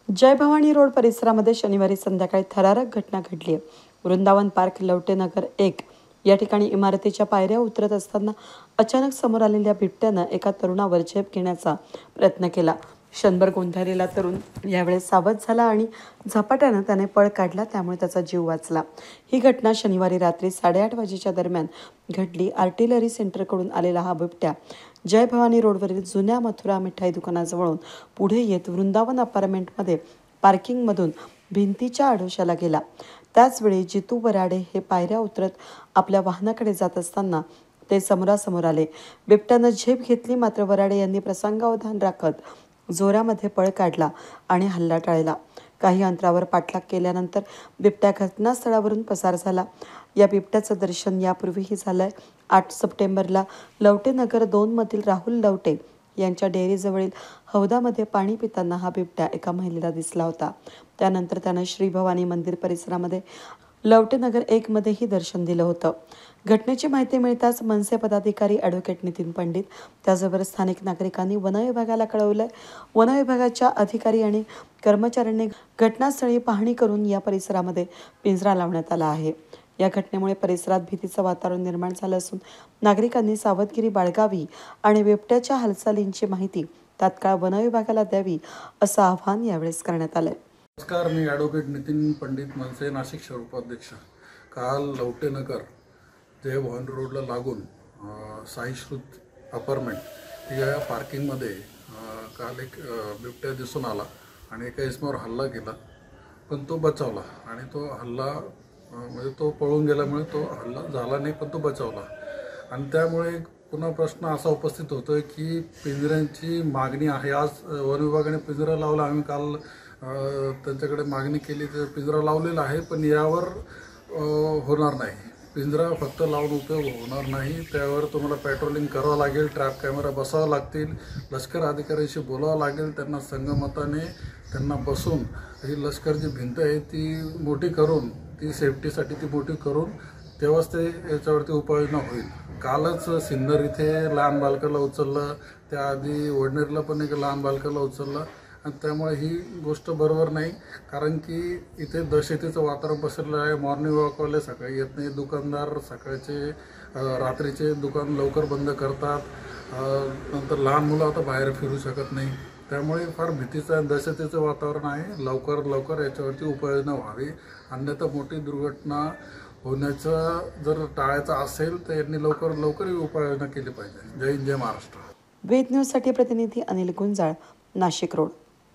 जय Bhavani road परिसरामध्ये शनिवारी संध्याकाळी थरारक घटना घडली आहे। वृंदावन पार्क लवटेनगर 1 या ठिकाणी इमारतीच्या पायऱ्या उतरत असताना अचानक समोर आलेल्या बिबट्यानं एका तरुणावर झेप घेण्याचा प्रयत्न केला। क्षणभर गोंधळलेला तरुण यावेळेस सावध झाला आणि झपाट्यानं त्याने पळ काढला, त्यामुळे त्याचा जीव वाचला। ही घटना शनिवारी रात्री 8:30 वाजेच्या दरम्यान घडली। आर्टिलरी सेंटरकडून आलेला हा बिबट्या जय भवानी रोडवरील जुन्या मथुरा मिठाई दुकानाजवळून पुढे येत वृंदावन अपार्टमेंटमध्ये पार्किंगमधून भिंतीच्या आडोशाला गेला। त्याचवेळी जितू वराडे हे पायऱ्या उतरत आपल्या वाहनाकडे जात असताना ते समोरासमोर आले। बिबट्यानं झेप घेतली, मात्र वराडे यांनी प्रसंगावधान राखत जोरामध्ये पळ काढला आणि हल्ला टाळला। काही अंतरावर पाठलाग केल्यानंतर बिबट्या घटनास्थळावरून पसार झाला। या बिबट्याचं दर्शन यापूर्वीही झालंय। 8 सप्टेंबरला लवटेनगर 2 मधील राहुल लवटे यांच्या डेअरीजवळील हौदामध्ये पाणी पिताना हा बिबट्या एका महिलेला दिसला होता। त्यानंतर त्यानं श्री भवानी मंदिर परिसरामध्ये लवटेनगर 1 मध्येही दर्शन दिलं होतं। घटनेची माहिती मिळताच मनसे पदाधिकारी ॲडव्होकेट नितीन पंडित त्याचबरोबर स्थानिक नागरिकांनी वन विभागाला कळवलंय। वन विभागाच्या अधिकारी आणि कर्मचाऱ्यांनी घटनास्थळी पाहणी करून या परिसरामध्ये पिंजरा लावण्यात आला आहे। या घटनेमुळे परिसरात भीतीचं वातावरण निर्माण झालं असून नागरिकांनी सावधगिरी बाळगावी आणि बिबट्याच्या हालचालींची माहिती तात्काळ वन विभागाला द्यावी असं आवाहन यावेळेस करण्यात आलंय। नमस्कार, मी ॲडव्होकेट नितीन पंडित, मनसे नाशिक शहर उपाध्यक्ष। काल लवटेनगर जय भवानी रोडला लागून साईश्रुत अपार्टमेंट या पार्किंगमध्ये काल एक बिबट्या दिसून आला आणि एका इसमावर हल्ला केला, पण तो बचावला। आणि तो हल्ला म्हणजे तो पळून गेल्यामुळे तो हल्ला झाला नाही, पण तो बचावला। आणि त्यामुळे पुन्हा प्रश्न असा उपस्थित होतोय की पिंजऱ्यांची मागणी आहे। आज वन विभागाने पिंजरा लावला, आम्ही काल त्यांच्याकडे मागणी केली, तर पिंजरा लावलेला आहे, पण यावर होणार नाही। पिंजरा फक्त लावून उपयोग होणार नाही, त्यावर तुम्हाला पेट्रोलिंग करावं लागेल, ट्रॅप कॅमेरा बसावा लागतील, लष्कर अधिकाऱ्यांशी बोलावं लागेल, त्यांना संगमताने त्यांना बसून ही लष्करची भिंत आहे ती मोठी करून, ती सेफ्टीसाठी ती मोठी करून तेव्हाच ते याच्यावरती उपाययोजना होईल। कालच सिन्नर इथे लहान बालकाला उचललं, त्याआधी वडनेरला पण एक लहान बालकाला उचललं, आणि त्यामुळे ही गोष्ट बरोबर नाही। कारण की इथे दहशतीचं वातावरण पसरलं आहे। मॉर्निंग वॉकवाले सकाळी येत नाही, दुकानदार सकाळचे रात्रीचे दुकान लवकर बंद करतात, नंतर लहान मुलं आता बाहेर फिरू शकत नाही, त्यामुळे फार भीतीचं दहशतीचं वातावरण आहे। लवकर याच्यावरती उपाययोजना व्हावी, अन्यथा मोठी दुर्घटना होण्याचं जर टाळायचं असेल तर यांनी लवकर उपाययोजना केली पाहिजे। जय हिंद, जय महाराष्ट्र। वेद न्यूजसाठी प्रतिनिधी अनिल गुंजाळ, नाशिक रोड।